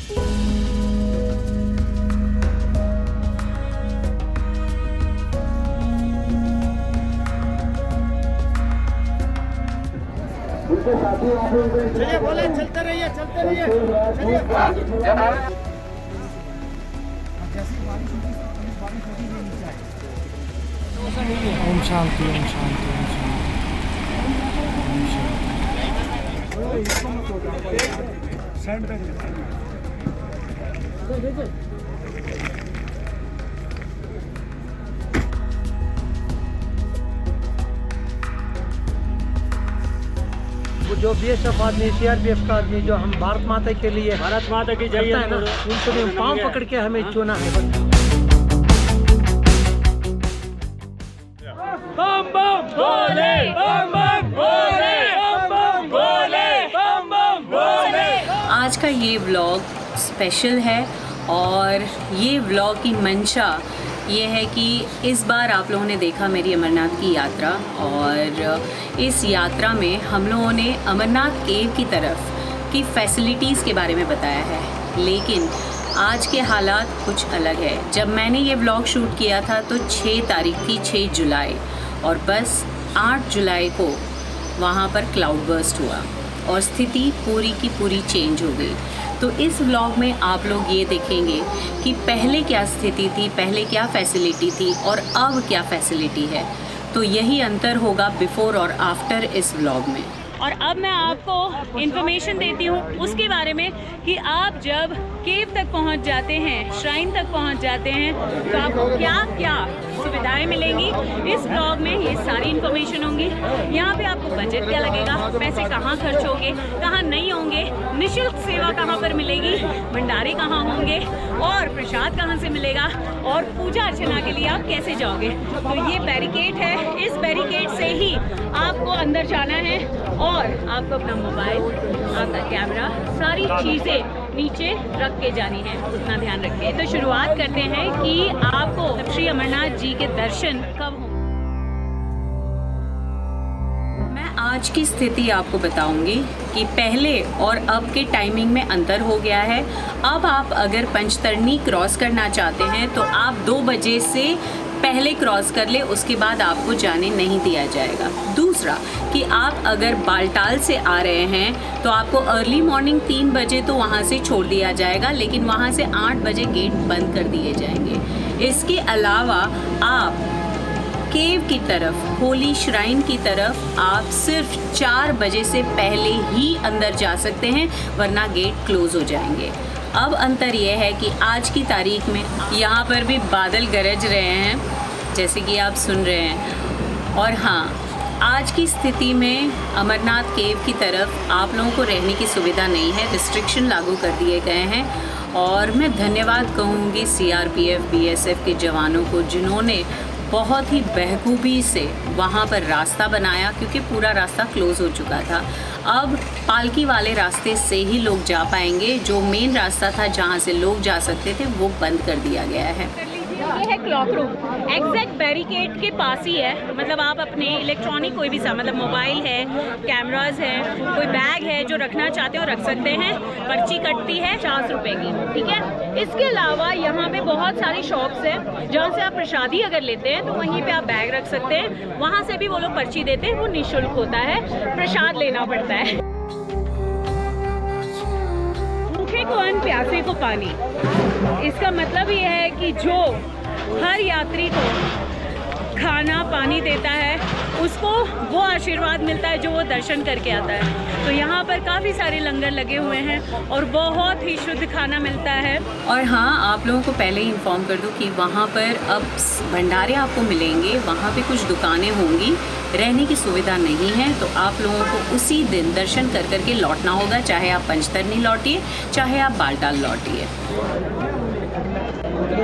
चलिए बोले, चलते रहिए चलिए। ओम शांति ओम शांति ओम शांति। जो बीएसएफ आदमी, सीआरपीएफ का आदमी, जो हम भारत माता के लिए, भारत माता की जय है ना, उनको भी पाँव पकड़ के हमें चुना है। बम बम भोले, बम बम भोले, बम बम भोले, बम बम भोले। आज का ये व्लॉग स्पेशल है और ये व्लॉग की मंशा ये है कि इस बार आप लोगों ने देखा मेरी अमरनाथ की यात्रा, और इस यात्रा में हम लोगों ने अमरनाथ केव की तरफ की फैसिलिटीज़ के बारे में बताया है। लेकिन आज के हालात कुछ अलग है। जब मैंने ये व्लॉग शूट किया था तो 6 तारीख थी, 6 जुलाई, और बस 8 जुलाई को वहाँ पर क्लाउड बर्स्ट हुआ और स्थिति पूरी की पूरी चेंज हो गई। तो इस व्लॉग में आप लोग ये देखेंगे कि पहले क्या स्थिति थी, पहले क्या फैसिलिटी थी और अब क्या फैसिलिटी है। तो यही अंतर होगा बिफोर और आफ्टर इस व्लॉग में। और अब मैं आपको इन्फॉर्मेशन देती हूँ उसके बारे में कि आप जब केव तक पहुँच जाते हैं, श्राइन तक पहुँच जाते हैं, तो आपको क्या क्या सुविधाएं मिलेंगी। इस ब्लॉग में ये सारी इन्फॉर्मेशन होंगी। यहाँ पे आपको बजट क्या लगेगा, पैसे कहाँ खर्च होंगे, कहाँ नहीं होंगे, निःशुल्क सेवा कहाँ पर मिलेगी, भंडारे कहाँ होंगे और प्रसाद कहाँ से मिलेगा, और पूजा अर्चना के लिए आप कैसे जाओगे। तो ये बैरिकेड है, इस बैरिकेड से ही आपको अंदर जाना है और आपको अपना मोबाइल, आपका कैमरा, सारी चीज़ें नीचे रख के जानी है, उतना ध्यान रखें। तो शुरुआत करते हैं कि आपको श्री अमरनाथ जी के दर्शन कब होंगे। मैं आज की स्थिति आपको बताऊंगी कि पहले और अब के टाइमिंग में अंतर हो गया है। अब आप अगर पंचतरणी क्रॉस करना चाहते हैं तो आप 2 बजे से पहले क्रॉस कर ले, उसके बाद आपको जाने नहीं दिया जाएगा। दूसरा कि आप अगर बालटाल से आ रहे हैं तो आपको अर्ली मॉर्निंग 3 बजे तो वहाँ से छोड़ दिया जाएगा, लेकिन वहाँ से 8 बजे गेट बंद कर दिए जाएंगे। इसके अलावा आप केव की तरफ, होली श्राइन की तरफ आप सिर्फ 4 बजे से पहले ही अंदर जा सकते हैं, वरना गेट क्लोज हो जाएंगे। अब अंतर यह है कि आज की तारीख में यहाँ पर भी बादल गरज रहे हैं, जैसे कि आप सुन रहे हैं। और हाँ, आज की स्थिति में अमरनाथ केव की तरफ आप लोगों को रहने की सुविधा नहीं है, रिस्ट्रिक्शन लागू कर दिए गए हैं। और मैं धन्यवाद कहूँगी सीआरपीएफ, बीएसएफ के जवानों को, जिन्होंने बहुत ही बखूबी से वहाँ पर रास्ता बनाया, क्योंकि पूरा रास्ता क्लोज़ हो चुका था। अब पालकी वाले रास्ते से ही लोग जा पाएंगे, जो मेन रास्ता था जहाँ से लोग जा सकते थे वो बंद कर दिया गया है। ये है क्लॉक रूम, एग्जैक्ट बैरिकेड के पास ही है। मतलब आप अपने इलेक्ट्रॉनिक कोई भी सामान, मतलब मोबाइल है, कैमराज है, कोई बैग है जो रखना चाहते हो रख सकते हैं। पर्ची कटती है 50 रुपए की, ठीक है। इसके अलावा यहाँ पे बहुत सारी शॉप्स हैं जहाँ से आप प्रसादी अगर लेते हैं तो वहीं पे आप बैग रख सकते हैं। वहाँ से भी वो लोग पर्ची देते हैं, वो निःशुल्क होता है, प्रसाद लेना पड़ता है। भूखे को अन्न, प्यासे को पानी। इसका मतलब ये है कि जो हर यात्री को खाना पानी देता है उसको वो आशीर्वाद मिलता है जो वो दर्शन करके आता है। तो यहाँ पर काफ़ी सारे लंगर लगे हुए हैं और बहुत ही शुद्ध खाना मिलता है। और हाँ, आप लोगों को पहले ही इन्फॉर्म कर दूँ कि वहाँ पर अब भंडारे आपको मिलेंगे, वहाँ पे कुछ दुकानें होंगी, रहने की सुविधा नहीं है। तो आप लोगों को उसी दिन दर्शन कर करके लौटना होगा, चाहे आप पंचतरणी लौटिए, चाहे आप बालटाल लौटिए।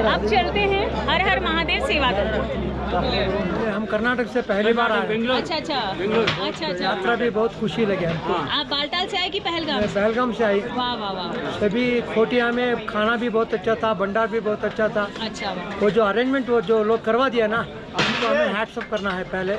अब चलते हैं हर हर महादेव सेवा करते। हम कर्नाटक से पहली बार आए। अच्छा अच्छा अच्छा अच्छा। यात्रा भी बहुत खुशी लगे हमको। आप बालटाल से आए कि पहलगाम? पहलगाम से आई। वाह वाह वाह। सभी खोटिया में खाना भी बहुत अच्छा था, भंडार भी बहुत अच्छा था। अच्छा। वो जो अरेंजमेंट वो जो लोग करवा दिया ना, हमको हमें हैट्स ऑफ करना है पहले,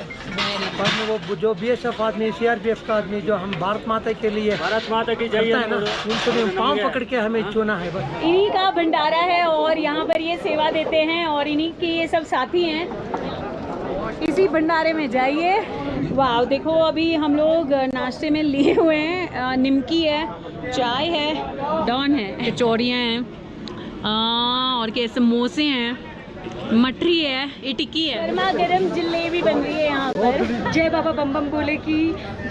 बाद में वो जो BSF आदमी, CRPF का आदमी जो हम भारत माता के लिए, भारत माता की जय है ना, उनको भी पाँव पकड़ के हमें चुना है बस। इन्हीं का भंडारा है और यहाँ पर ये सेवा देते हैं और इन्हीं के ये सब साथी हैं। इसी भंडारे में जाइए। वाह, देखो अभी हम लोग नाश्ते में लिए हुए हैं, निमकी है, चाय है, डॉन है, कचौड़ियाँ हैं और क्या समोसे हैं, मठरी है, ये टिक्की है, गर्मा गर्म जलेबी बन रही है यहाँ पर। जय बाबा बम बम बोले की,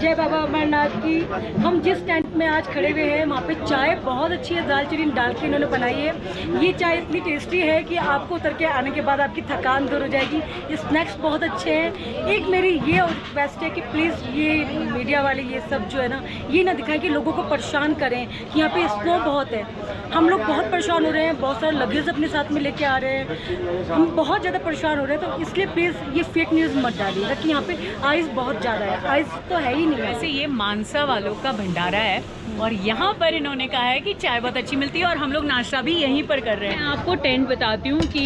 जय बाबा अमरनाथ की। हम जिस टेंट में आज खड़े हुए हैं वहाँ पे चाय बहुत अच्छी है, दालचीनी डाल के इन्होंने बनाई है। ये चाय इतनी टेस्टी है कि आपको उतर के आने के बाद आपकी थकान दूर हो जाएगी। ये स्नैक्स बहुत अच्छे हैं। एक मेरी ये रिक्वेस्ट है कि प्लीज़ ये मीडिया वाले ये सब जो है ना, ये ना दिखाएं कि लोगों को परेशान करें कि यहाँ पे स्नो बहुत है। हम लोग बहुत परेशान हो रहे हैं, बहुत सारे लगेज अपने साथ में लेके आ रहे हैं, हम बहुत ज़्यादा परेशान हो रहे हैं। तो इसलिए प्लीज़ ये फेक न्यूज़ मत डालिएगा कि यहाँ पे आइस बहुत ज़्यादा है। आइस तो है ही नहीं। वैसे ये मानसा वालों का भंडारा है और यहाँ पर इन्होंने कहा है कि चाय बहुत अच्छी मिलती है और हम लोग नाश्ता भी यहीं पर कर रहे हैं। मैं आपको टेंट बताती हूँ कि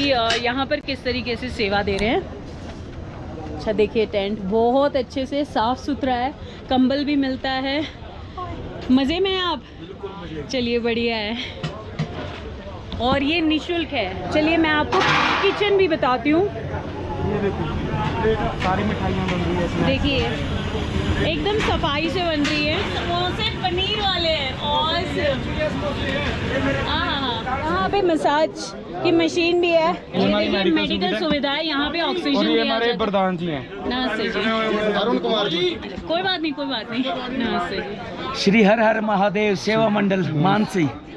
यहाँ पर किस तरीके से सेवा दे रहे हैं। अच्छा देखिए, टेंट बहुत अच्छे से साफ सुथरा है, कंबल भी मिलता है। मज़े में हैं आप? चलिए बढ़िया है। और ये निःशुल्क है। चलिए मैं आपको किचन भी बताती हूँ। सारी मिठाइयाँ बन रही है इसमें। देखिए एकदम सफाई से बन रही है। समोसे पनीर वाले हैं और यहाँ पे मसाज की मशीन भी है। ये देखिए मेडिकल सुविधा है, यहाँ पे ऑक्सीजन दिया जाता है। प्रधान जी हैं। नमस्ते जी। अरुण कुमार जी। कोई बात नहीं, कोई बात नहीं। नमस्ते जी। श्री हर हर महादेव सेवा मंडल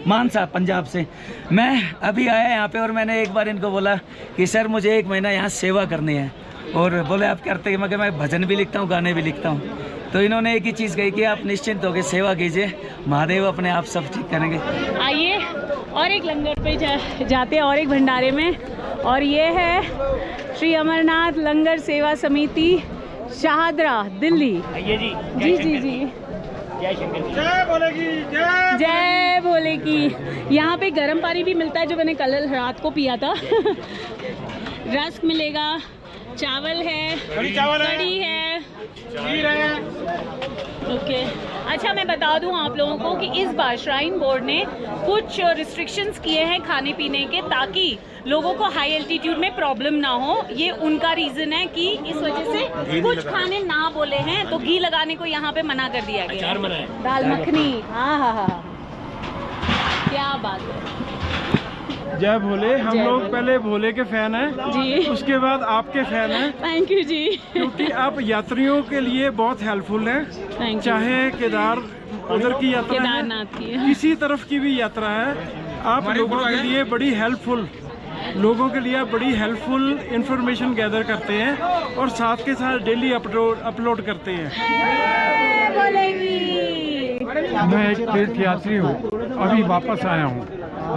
मानसा पंजाब से मैं अभी आया यहाँ पे और मैंने एक बार इनको बोला कि सर मुझे 1 महीना यहाँ सेवा करनी है, और बोले आप करते हैं? मैं भजन भी लिखता हूँ, गाने भी लिखता हूँ। तो इन्होंने एक ही चीज़ कही कि आप निश्चिंत होकर सेवा कीजिए, महादेव अपने आप सब ठीक करेंगे। आइए और एक लंगर पे जाते हैं और एक भंडारे में, और ये है श्री अमरनाथ लंगर सेवा समिति शाहदरा दिल्ली। जी जी जी। जय बोलेगी, जय बोले की। यहाँ पे गर्म पानी भी मिलता है जो मैंने कल रात को पिया था। रस्क मिलेगा, चावल है, कढ़ी है, खीर है। ओके। अच्छा मैं बता दूं आप लोगों को कि इस बार श्राइन बोर्ड ने कुछ रिस्ट्रिक्शंस किए हैं खाने पीने के, ताकि लोगों को हाई एल्टीट्यूड में प्रॉब्लम ना हो। ये उनका रीज़न है कि इस वजह से कुछ खाने ना बोले हैं, तो घी लगाने को यहाँ पे मना कर दिया गया है। दाल मखनी, हाँ हाँ हाँ, क्या बात है। जय भोले। हम लोग पहले भोले के फैन हैं जी, उसके बाद आपके फैन हैं, थैंक यू जी। क्योंकि आप यात्रियों के लिए बहुत हेल्पफुल हैं। Thank you. चाहे केदार उधर की यात्रा है, केदारनाथ की है, किसी तरफ की भी यात्रा है, आप लोगों के लिए बड़ी हेल्पफुल, लोगों के लिए बड़ी हेल्पफुल इंफॉर्मेशन गैदर करते हैं और साथ के साथ डेली अपलोड करते हैं। मैं एक तीर्थ यात्री हूँ, अभी वापस आया हूँ।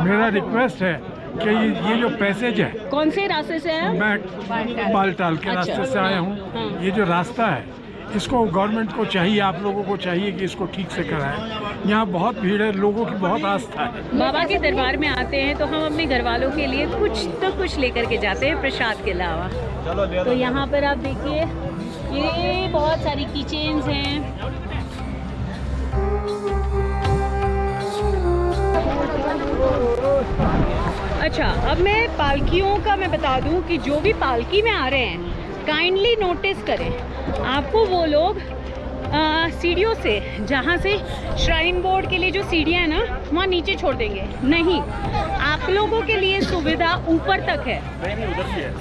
मेरा रिक्वेस्ट है कि ये जो पैसेज है, कौन से रास्ते से है? मैं बालटाल के रास्ते से आया हूँ। ये जो रास्ता है इसको गवर्नमेंट को चाहिए, आप लोगों को चाहिए कि इसको ठीक से कराएं। यहाँ बहुत भीड़ है, लोगों की बहुत आस्था है। बाबा के दरबार में आते हैं तो हम अपने घर वालों के लिए कुछ तो कुछ लेकर के जाते हैं प्रसाद के अलावा। तो यहाँ पर आप देखिए ये बहुत सारी कीचेन्स हैं। अच्छा अब मैं पालकियों का मैं बता दूं कि जो भी पालकी में आ रहे हैं काइंडली नोटिस करें, आपको वो लोग सीढ़ियों से, जहाँ से श्राइन बोर्ड के लिए जो सीढ़ियाँ हैं ना, वहाँ नीचे छोड़ देंगे। नहीं, आप लोगों के लिए सुविधा ऊपर तक है,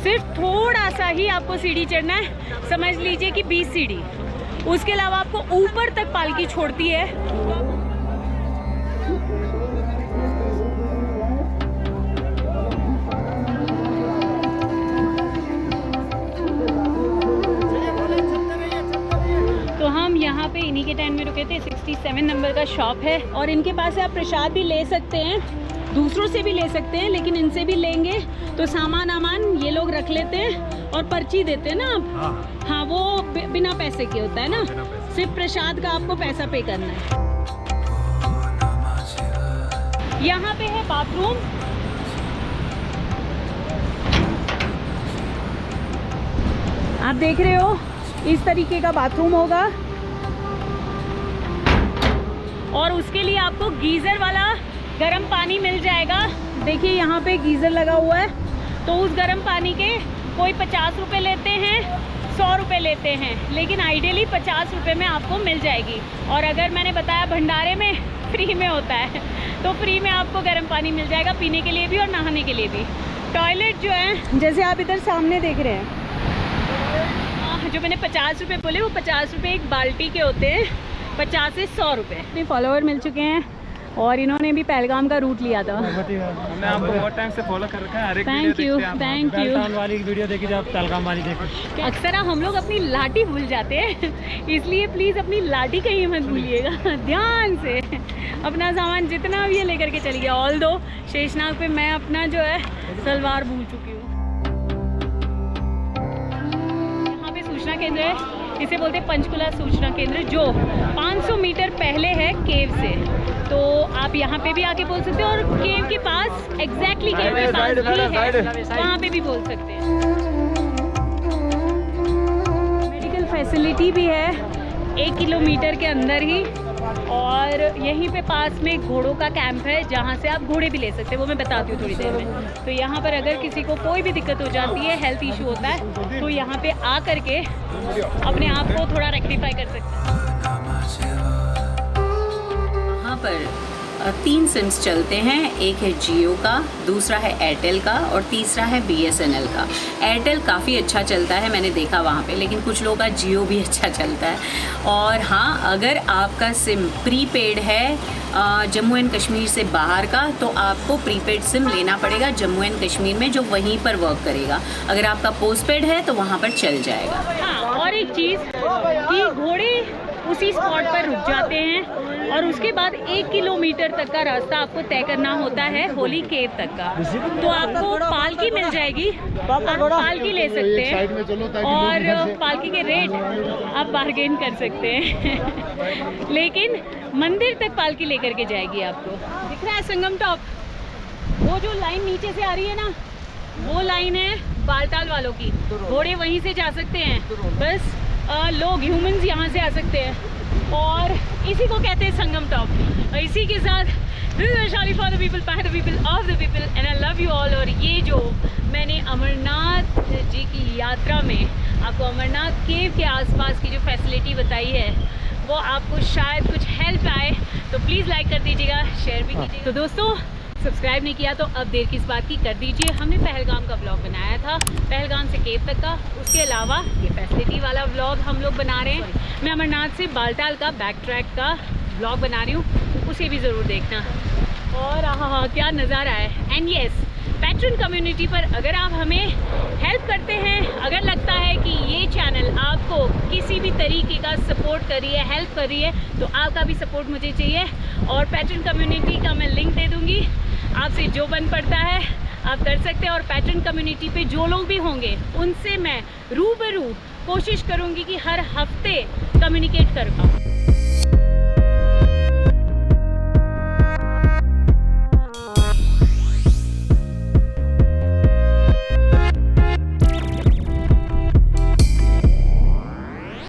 सिर्फ थोड़ा सा ही आपको सीढ़ी चढ़ना है, समझ लीजिए कि 20 सीढ़ी। उसके अलावा आपको ऊपर तक पालकी छोड़ती है। तो हम यहाँ पे इन्हीं के टाइम में रुके थे। 67 नंबर का शॉप है और इनके पास से आप प्रसाद भी ले सकते हैं, दूसरों से भी ले सकते हैं, लेकिन इनसे भी लेंगे तो सामान ये लोग रख लेते हैं और पर्ची देते हैं ना आप। हाँ, वो बिना पैसे के होता है ना, सिर्फ प्रसाद का आपको पैसा पे करना है। यहाँ पे है बाथरूम। आप देख रहे हो इस तरीके का बाथरूम होगा और उसके लिए आपको गीज़र वाला गर्म पानी मिल जाएगा। देखिए यहाँ पे गीज़र लगा हुआ है, तो उस गर्म पानी के कोई 50 रुपये लेते हैं, 100 रुपये लेते हैं, लेकिन आइडियली 50 रुपये में आपको मिल जाएगी। और अगर मैंने बताया भंडारे में फ्री में होता है, तो फ्री में आपको गर्म पानी मिल जाएगा पीने के लिए भी और नहाने के लिए भी। टॉयलेट जो है जैसे आप इधर सामने देख रहे हैं, जो मैंने 50 रुपये बोले वो 50 रुपये एक बाल्टी के होते हैं, 50 से 100 रुपये। अपने फॉलोअर मिल चुके हैं और इन्होंने भी पहलगाम का रूट लिया था। हमने आपको बहुत टाइम से फॉलो कर रखा है, हर एक थैंक यू थैंक यू। वाली वीडियो देखी जब पहलगाम वाली देखी। अक्सर हम लोग अपनी लाठी भूल जाते हैं, इसलिए प्लीज़ अपनी लाठी कहीं मत भूलिएगा। ध्यान से अपना सामान जितना भी है लेकर के चलिए। ऑल दो शेषनाग पे मैं अपना जो है सलवार भूल चुकी हूँ। यहाँ पे सूचना केंद्र है, इसे बोलते हैं पंचकुला सूचना केंद्र, जो 500 मीटर पहले है केव से। तो आप यहाँ पे भी आके बोल सकते हो और केव के पास एग्जैक्टली केव के पास भी है, वहाँ पे भी बोल सकते हैं। मेडिकल फैसिलिटी भी है 1 किलोमीटर के अंदर ही, और यहीं पे पास में घोड़ों का कैंप है जहाँ से आप घोड़े भी ले सकते हैं, वो मैं बताती हूँ थोड़ी देर में। तो यहाँ पर अगर किसी को कोई भी दिक्कत हो जाती है, हेल्थ इशू होता है, तो यहाँ पे आ करके अपने आप को थोड़ा रेक्टिफाई कर सकते हैं। यहाँ पर 3 सिम्स चलते हैं, एक है जियो का, दूसरा है एयरटेल का और तीसरा है BSNL का। एयरटेल काफ़ी अच्छा चलता है, मैंने देखा वहाँ पे, लेकिन कुछ लोगों का जियो भी अच्छा चलता है। और हाँ, अगर आपका सिम प्रीपेड है जम्मू एंड कश्मीर से बाहर का, तो आपको प्रीपेड सिम लेना पड़ेगा जम्मू एंड कश्मीर में, जो वहीं पर वर्क करेगा। अगर आपका पोस्टपेड है तो वहाँ पर चल जाएगा। हाँ, और एक चीज़ कि घोड़े उसी स्पॉट पर रुक जाते हैं और उसके बाद 1 किलोमीटर तक का रास्ता आपको तय करना होता है होली केव तक का। तो आपको पालकी मिल जाएगी, आप पालकी ले सकते हैं और पालकी के रेट आप बार्गेन कर सकते हैं। लेकिन मंदिर तक पालकी लेकर के जाएगी आपको। दिख रहा है संगम टॉप, वो जो लाइन नीचे से आ रही है ना, वो लाइन है बालटाल वालों की। घोड़े वहीं से जा सकते हैं, बस लोग ह्यूमंस यहाँ से आ सकते हैं, और इसी को कहते हैं संगम टॉप। इसी के साथ this is Vaishali for the people, by the people, of the people, and I love you all. और ये जो मैंने अमरनाथ जी की यात्रा में आपको अमरनाथ केव के आसपास की जो फैसिलिटी बताई है, वो आपको शायद कुछ हेल्प आए, तो प्लीज़ लाइक कर दीजिएगा, शेयर भी कीजिएगा। तो दोस्तों, सब्सक्राइब नहीं किया तो अब देर किस बात की, कर दीजिए। हमने पहलगाम का ब्लॉग बनाया था, पहलगाम से केव तक का, उसके अलावा ये फैसिलिटी वाला ब्लॉग हम लोग बना रहे हैं। मैं अमरनाथ से बालटाल का बैक ट्रैक का ब्लॉग बना रही हूँ, उसे भी ज़रूर देखना। और हाँ, क्या नज़ारा है। एंड येस, पैट्रन कम्युनिटी पर अगर आप हमें हेल्प करते हैं, अगर लगता है कि ये चैनल आपको किसी भी तरीके का सपोर्ट कर रही है, हेल्प कर रही है, तो आपका भी सपोर्ट मुझे चाहिए। और पैट्रन कम्युनिटी का मैं लिंक दे दूँगी, आपसे जो बन पड़ता है आप कर सकते हैं। और पैट्रन कम्युनिटी पे जो लोग भी होंगे, उनसे मैं रूबरू कोशिश करूँगी कि हर हफ्ते कम्युनिकेट कर पाऊँ।